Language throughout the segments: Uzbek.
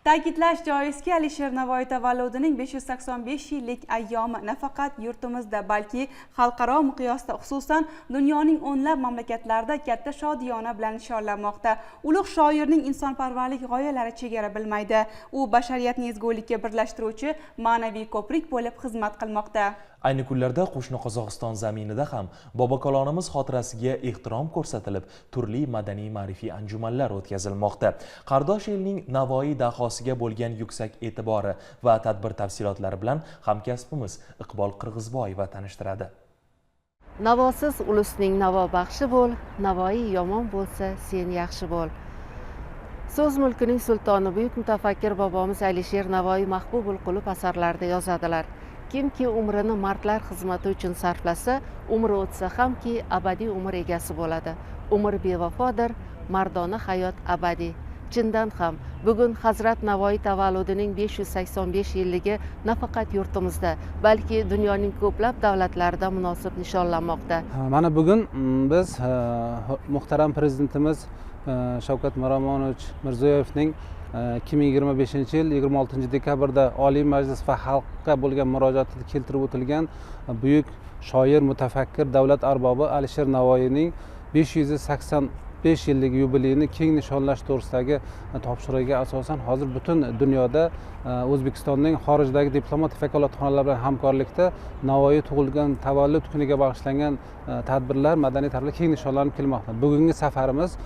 Ta'kidlash joizki, Alisher Navoiy tavalludining 585 yillik ayyomi nafaqat yurtimizda, balki xalqaro miqyosda, xususan dunyoning o'nlab mamlakatlarida katta shodiyona bilan nishonlanmoqda. Ulug' shoirning insonparvarlik g'oyalari chegara bilmaydi. U bashariyatni ezgulikka birlashtiruvchi ma'naviy ko'prik bo'lib xizmat qilmoqda. Ayni kunlarda qo'shni Qozog'iston zaminida ham bobokalonimiz xotirasiga ehtirom ko'rsatilib, turli madaniy ma'rifiy anjumanlar o'tkazilmoqda. Qardosh elning Navoiy dahosiga bo'lgan yuksak e'tibori va tadbir tafsilotlari bilan hamkasbimiz Iqbol Qirg'izboyeva tanishtiradi. Navosiz ulusning navo baxshi bo'l, Navoiy yomon bo'lsa, sen yaxshi bo'l. So'z mulkining sultoni buyuk mutafakkir bobomiz Alisher Navoiy Mahbubul Qulub asarlarida yozadilar. Kimki umrini mardlar xizmati uchun sarflasa, umri o'tsa hamki abadiy umr egasi bo'ladi. Umr bevafodir, mardona hayot abadiy. Chindan ham bugun Hazrat Navoiy tavalludining 585 yilligi nafaqat yurtimizda, balki dunyoning ko'plab davlatlarida munosib nishonlanmoqda. Mana bugun biz muhtaram prezidentimiz Shavkat Miromonovich Mirziyoyevning 2025 yil 26 dekabrda Oliy Majlis va xalqqa bo'lgan murojaatida keltirib o'tilgan buyuk shoir, mutafakkir, davlat arbobi Alisher Navoiyning 585 yillik yubileyini keng nishonlash to'g'risidagi topshirig'iga asosan hozir butun dunyoda O'zbekistonning xorijdagi diplomatik vakolatxonalar bilan hamkorlikda Navoiy tug'ilgan tavallud kuniga bag'ishlangan tadbirlar, madaniy tadbirlar keng nishonlanib kelmoqda. Bugungi safarimiz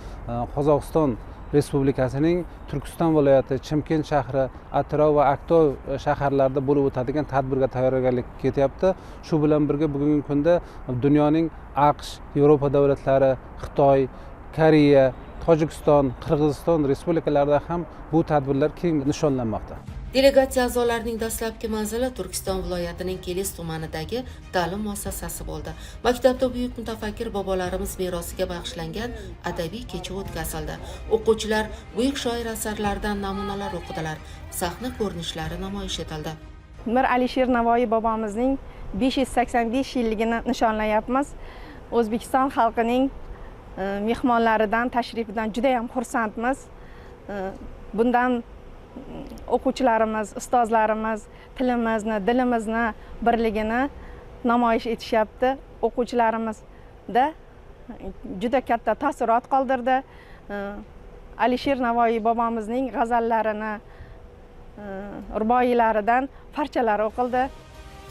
Qozog'iston Respublikasining Turkiston viloyati, Chimkent shahri, Atrov va Aktov shaharlarida bo'lib o'tadigan tadbirga tayyorgarlik ketyapti. Shu bilan birga bugungi kunda dunyoning AQSh, Yevropa davlatlari, Xitoy, Koreya, Tojikiston, Qirg'iziston respublikalarida ham bu tadbirlar keng nishonlanmoqda. Delegatsiya a'zolarining dastlabki manzili Turkiston viloyatining Kelis tumanidagi ta'lim muassasasi bo'ldi. Maktabda buyuk mutafakkir bobolarimiz merosiga bag'ishlangan adabiy kecha o'tkazildi. O'quvchilar buyuk shoir asarlaridan namunalar o'qidilar. Sahna ko'rinishlari namoyish etildi. Mir Alisher Navoiy bobomizning 585 yilligini nishonlayapmiz. O'zbekiston xalqining mehmonlaridan, tashrifidan juda ham xursandmiz. Bundan o'quvchilarimiz, ustozlarimiz tilimizni, dilimizni birligini namoyish etishyapti. O'quvchilarimizda juda katta taassurot qoldirdi. Alisher Navoiy bobomizning g'azallarini, ruboiylaridan parchalar o'qildi.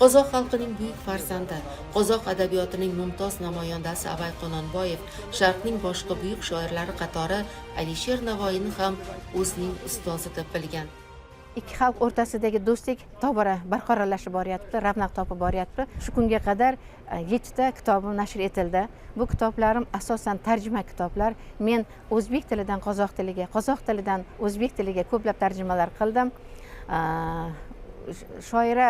Qozoq xalqining buyuk farzandi, qozoq adabiyotining mumtoz namoyandasi Abay Qononboyev, Sharqning boshqa buyuk shoirlari qatori Alisher Navoiyni ham o'zining ustozi deb bilgan. Ikki xalq o'rtasidagi do'stlik tobora barqarorlashib boryapti, ravnaq topib boryapti. Shu kunga qadar 7 ta kitobim nashr etildi. Bu kitoblarim asosan tarjima kitoblar. Men o'zbek tilidan qozoq tiliga, qozoq tilidan o'zbek tiliga ko'plab tarjimalar qildim. Shoira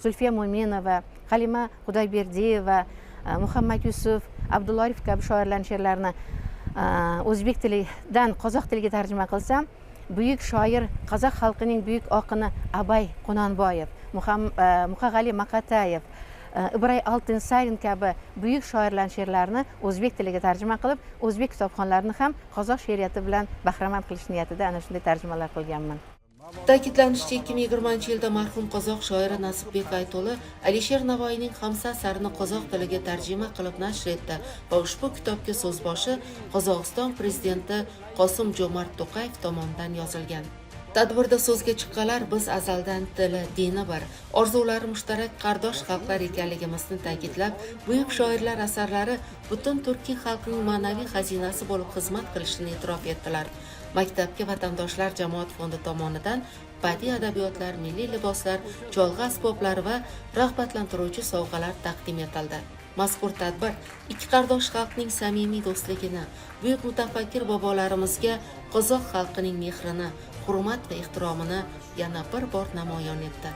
Zulfiya Mo'minova, Halima Xudoyberdiyeva, Muhammad Yusuf, Abdulla Arif kabi shoirlarning she'rlarini o'zbek tilidan qozoq tiliga tarjima qilsam, buyuk shoir qozoq xalqining buyuk oqini Abay Qononboyev, Muqag'ali Maqatayev, Ibray Altinsarin kabi buyuk shoirlarning she'rlarini o'zbek tiliga tarjima qilib, o'zbek kitobxonlarini ham qozoq she'riyati bilan bahramand qilish niyatida ana shunday tarjimalar qilganman. Ta'kidlanishicha, 2020-yilda marhum qozoq shoiri Nasibek Ayto'li Alisher Navoiyning Xamsa asarini qozoq tiliga tarjima qilib nashr etdi va ushbu kitobga so'zboshi Qozog'iston prezidenti Qosim Jo'mart To'qayev tomonidan yozilgan. Tadbirda so'zga chiqqanlar biz azaldan tili, dini bir, orzulari mushtarak qardosh xalqlar ekanligimizni ta'kidlab, buyuk shoirlar asarlari butun turkiy xalqning ma'naviy xazinasi bo'lib xizmat qilishini e'tirof etdilar. Maktabga vatandoshlar jamoat fondi tomonidan badiiy adabiyotlar, milliy liboslar, cholg'a asboblari va rag'batlantiruvchi sovg'alar taqdim etildi. Mazkur tadbir ikki qardosh xalqning samimiy do'stligini, buyuk mutafakkir bobolarimizga qozoq xalqining mehrini, hurmat va ehtiromini yana bir bor namoyon etdi.